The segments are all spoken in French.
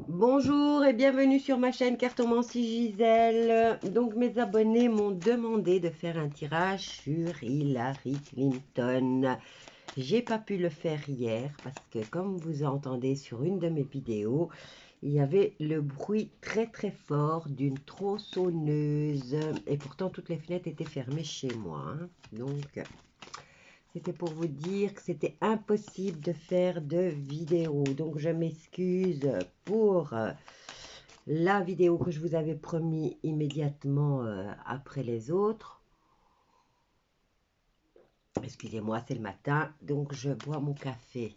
Bonjour et bienvenue sur ma chaîne Cartomancie Gisèle. Donc mes abonnés m'ont demandé de faire un tirage sur Hillary Clinton. J'ai pas pu le faire hier parce que comme vous entendez sur une de mes vidéos, il y avait le bruit très très fort d'une tronçonneuse et pourtant toutes les fenêtres étaient fermées chez moi, hein. Donc c'était pour vous dire que c'était impossible de faire de vidéo. Donc je m'excuse pour la vidéo que je vous avais promis immédiatement après les autres. Excusez-moi, c'est le matin, donc je bois mon café.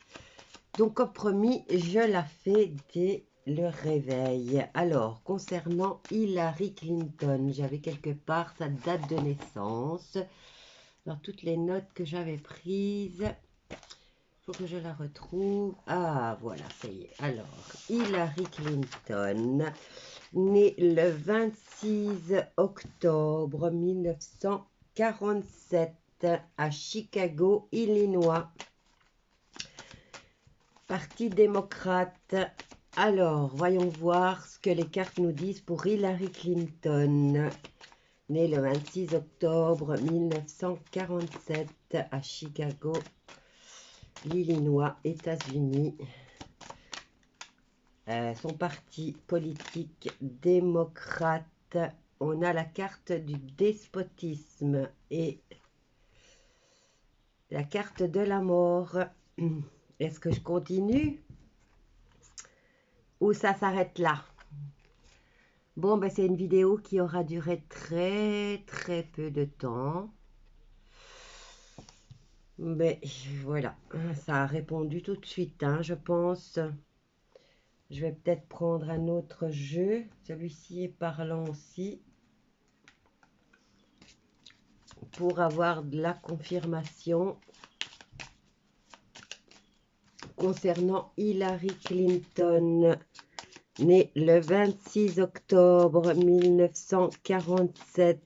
Donc comme promis, je la fais dès le réveil. Alors, concernant Hillary Clinton, j'avais quelque part sa date de naissance. Dans toutes les notes que j'avais prises, faut que je la retrouve. Ah, voilà, ça y est. Alors, Hillary Clinton, née le 26 octobre 1947 à Chicago, Illinois. Parti démocrate. Alors, voyons voir ce que les cartes nous disent pour Hillary Clinton. Née le 26 octobre 1947 à Chicago, l'Illinois, États-Unis. Son parti politique démocrate. On a la carte du despotisme et la carte de la mort. Est-ce que je continue ou ça s'arrête là? Bon, ben c'est une vidéo qui aura duré très très peu de temps. Mais voilà, ça a répondu tout de suite, hein, je pense. Je vais peut-être prendre un autre jeu. Celui-ci est parlant aussi. Pour avoir de la confirmation concernant Hillary Clinton, née le 26 octobre 1947.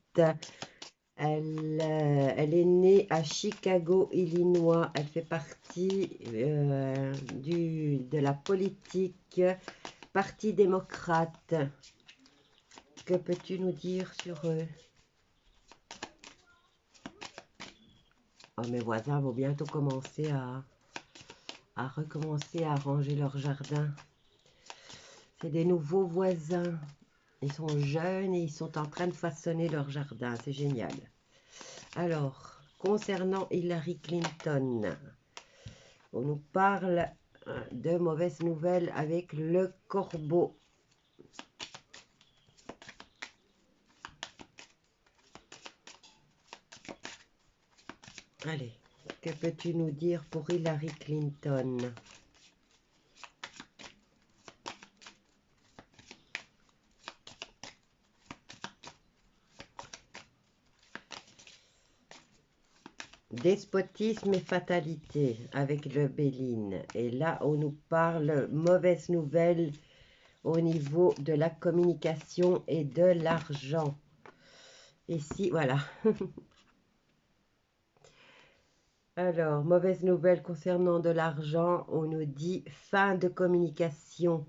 Elle est née à Chicago, Illinois. Elle fait partie de la politique Parti démocrate. Que peux-tu nous dire sur eux? Oh, mes voisins vont bientôt commencer à recommencer à ranger leur jardin. C'est des nouveaux voisins. Ils sont jeunes et ils sont en train de façonner leur jardin. C'est génial. Alors, concernant Hillary Clinton, on nous parle de mauvaises nouvelles avec le corbeau. Allez, que peux-tu nous dire pour Hillary Clinton? Despotisme et fatalité avec le Béline. Et là, on nous parle mauvaise nouvelle au niveau de la communication et de l'argent. Ici, voilà. Alors, mauvaise nouvelle concernant de l'argent, on nous dit fin de communication.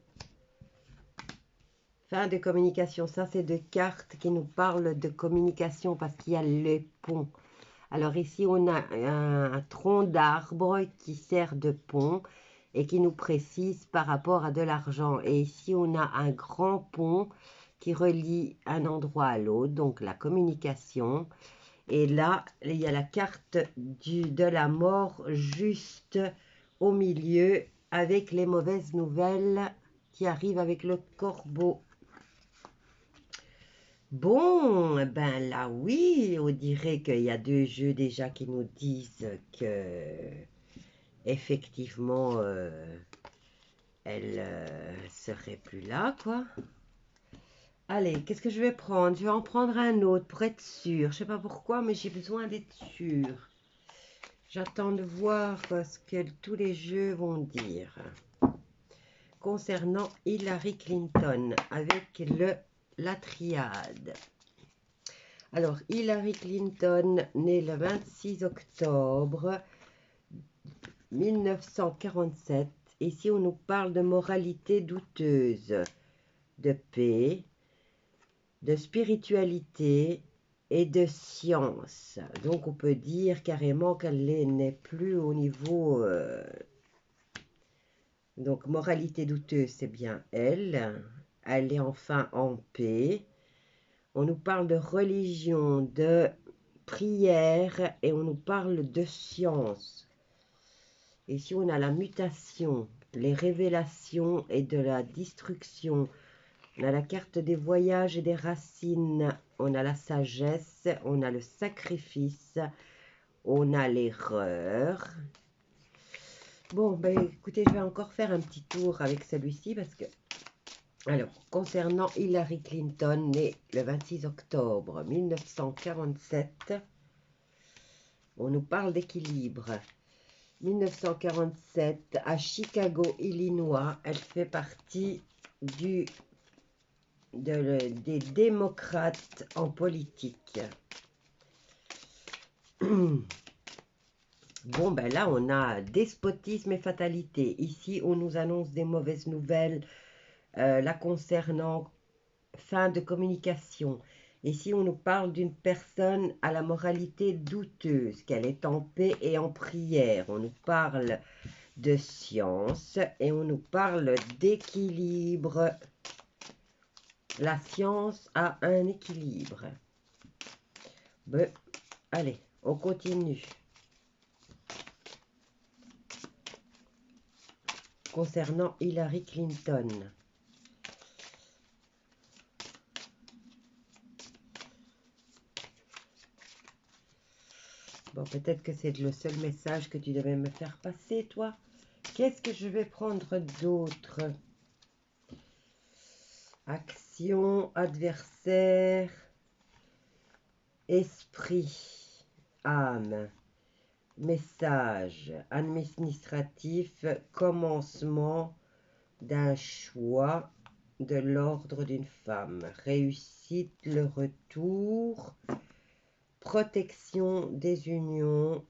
Fin de communication, ça c'est deux cartes qui nous parlent de communication parce qu'il y a les ponts. Alors ici, on a un tronc d'arbre qui sert de pont et qui nous précise par rapport à de l'argent. Et ici, on a un grand pont qui relie un endroit à l'autre, donc la communication. Et là, il y a la carte de la mort juste au milieu avec les mauvaises nouvelles qui arrivent avec le corbeau. Bon, ben là oui, on dirait qu'il y a deux jeux déjà qui nous disent que effectivement elle serait plus là, quoi. Allez, qu'est-ce que je vais prendre? Je vais en prendre un autre pour être sûr. Je sais pas pourquoi, mais j'ai besoin d'être sûr. J'attends de voir ce que tous les jeux vont dire concernant Hillary Clinton avec la triade. Alors, Hillary Clinton, née le 26 octobre 1947 Ici, on nous parle de moralité douteuse, de paix, de spiritualité et de science. Donc, on peut dire carrément qu'elle n'est plus au niveau... donc, moralité douteuse, c'est bien elle. Elle est enfin en paix. On nous parle de religion, de prière et on nous parle de science. Ici, on a la mutation, les révélations et de la destruction. On a la carte des voyages et des racines. On a la sagesse, on a le sacrifice, on a l'erreur. Bon, ben écoutez, je vais encore faire un petit tour avec celui-ci parce que... Alors, concernant Hillary Clinton, née le 26 octobre 1947, on nous parle d'équilibre. 1947, à Chicago, Illinois, elle fait partie des démocrates en politique. Bon, ben là, on a despotisme et fatalité. Ici, on nous annonce des mauvaises nouvelles la concernant, fin de communication. Ici, on nous parle d'une personne à la moralité douteuse, qu'elle est en paix et en prière. On nous parle de science et on nous parle d'équilibre. La science a un équilibre. Ben, allez, on continue. Concernant Hillary Clinton. Bon, peut-être que c'est le seul message que tu devais me faire passer, toi. Qu'est-ce que je vais prendre d'autre? Action, adversaire, esprit, âme, message, administratif, commencement d'un choix de l'ordre d'une femme, réussite, le retour, protection des unions,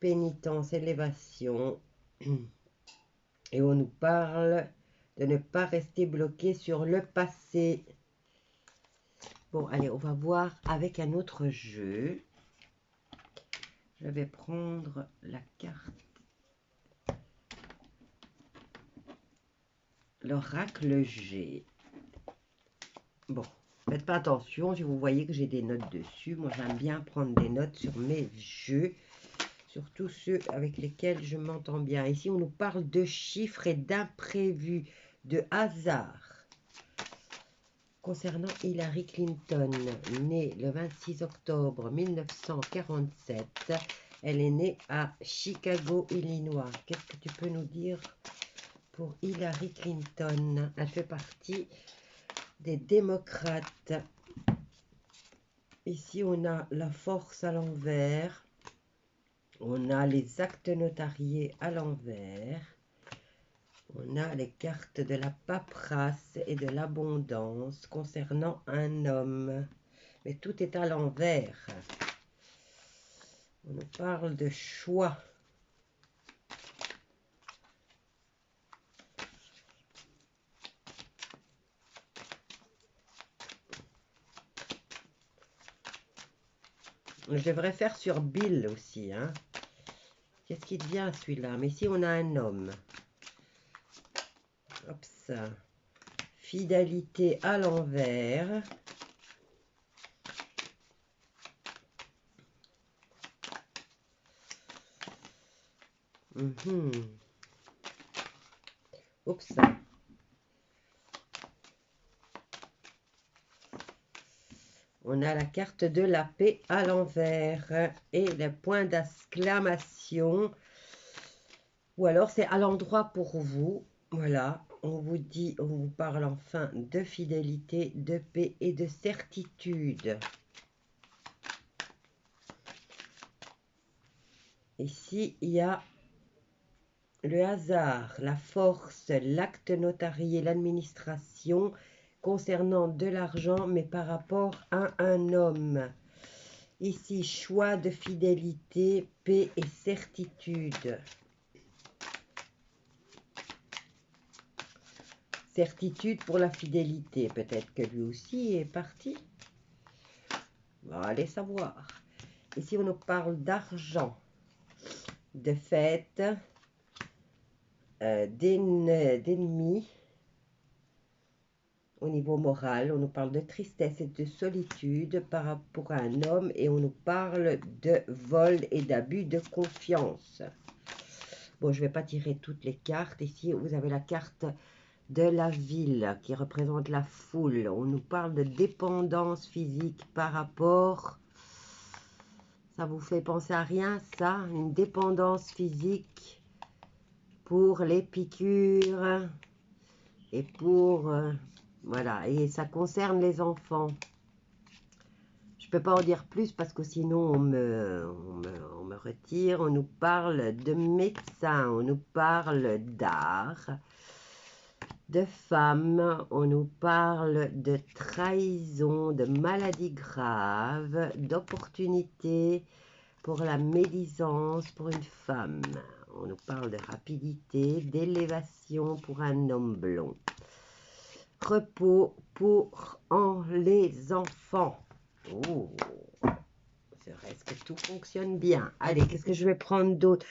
pénitence, élévation, et on nous parle de ne pas rester bloqué sur le passé. Bon, allez, on va voir avec un autre jeu. Je vais prendre la carte. L'oracle G. Bon, faites pas attention, si vous voyez que j'ai des notes dessus. Moi, j'aime bien prendre des notes sur mes jeux, surtout ceux avec lesquels je m'entends bien. Ici, on nous parle de chiffres et d'imprévus, de hasard. Concernant Hillary Clinton, née le 26 octobre 1947, elle est née à Chicago, Illinois. Qu'est-ce que tu peux nous dire pour Hillary Clinton? Elle fait partie des démocrates. Ici, on a la force à l'envers. On a les actes notariés à l'envers. On a les cartes de la paperasse et de l'abondance concernant un homme. Mais tout est à l'envers. On nous parle de choix. Je devrais faire sur Bill aussi. Hein. Qu'est-ce qui devient celui-là? Mais ici, on a un homme. Hop ça. Fidélité à l'envers. Oups. On a la carte de la paix à l'envers et le point d'exclamation. Ou alors c'est à l'endroit pour vous. Voilà, on vous dit, on vous parle enfin de fidélité, de paix et de certitude. Ici, il y a le hasard, la force, l'acte notarié, l'administration concernant de l'argent, mais par rapport à un homme. Ici, choix de fidélité, paix et certitude. Certitude pour la fidélité. Peut-être que lui aussi est parti. On va aller savoir. Ici, on nous parle d'argent, de fête, d'ennemis. Au niveau moral, on nous parle de tristesse et de solitude par rapport à un homme et on nous parle de vol et d'abus de confiance. Bon, je ne vais pas tirer toutes les cartes. Ici, vous avez la carte de la ville qui représente la foule. On nous parle de dépendance physique par rapport... Ça vous fait penser à rien, ça? Une dépendance physique pour les piqûres et pour... voilà, et ça concerne les enfants. Je ne peux pas en dire plus parce que sinon on me retire. On nous parle de médecins, on nous parle d'art, de femmes, on nous parle de trahison, de maladies graves, d'opportunités pour la médisance pour une femme. On nous parle de rapidité, d'élévation pour un homme blond. Repos pour les enfants. Oh, est-ce que tout fonctionne bien? Allez, qu'est-ce que je vais prendre d'autre?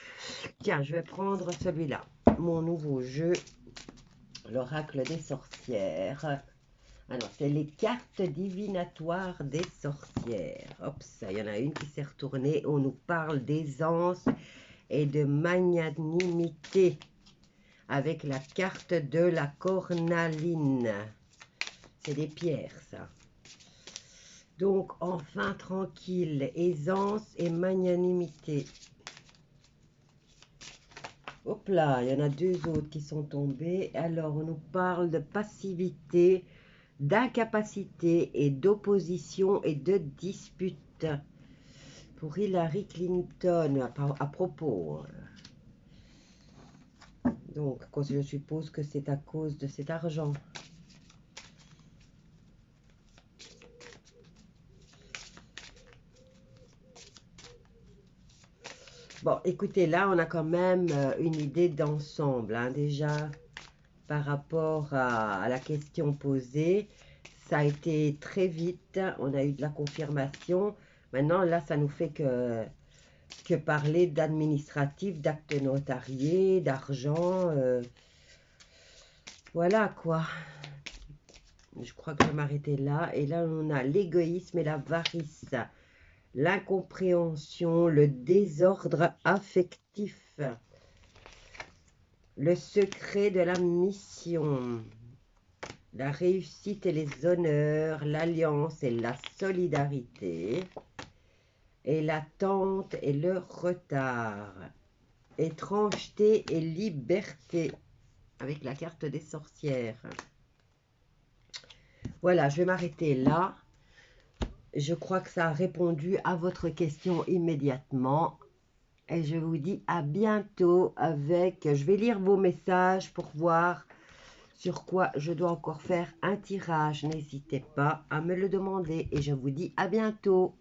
Tiens, je vais prendre celui-là. Mon nouveau jeu, l'oracle des sorcières. Alors, c'est les cartes divinatoires des sorcières. Hop, ça, il y en a une qui s'est retournée. On nous parle d'aisance et de magnanimité. Avec la carte de la cornaline. C'est des pierres, ça. Donc, enfin tranquille, aisance et magnanimité. Hop là, il y en a deux autres qui sont tombés. Alors, on nous parle de passivité, d'incapacité et d'opposition et de dispute. Pour Hillary Clinton, à propos... Donc, je suppose que c'est à cause de cet argent. Bon, écoutez, là, on a quand même une idée d'ensemble, hein, déjà, par rapport à la question posée. Ça a été très vite, on a eu de la confirmation. Maintenant, là, ça nous fait que parler d'administratif, d'actes notariés, d'argent. Voilà quoi. Je crois que je vais m'arrêter là. Et là, on a l'égoïsme et l'avarice, l'incompréhension, le désordre affectif, le secret de la mission, la réussite et les honneurs, l'alliance et la solidarité, et l'attente et le retard, étrangeté et liberté, avec la carte des sorcières. Voilà, je vais m'arrêter là. Je crois que ça a répondu à votre question immédiatement. Et je vous dis à bientôt avec... Je vais lire vos messages pour voir sur quoi je dois encore faire un tirage. N'hésitez pas à me le demander. Et je vous dis à bientôt.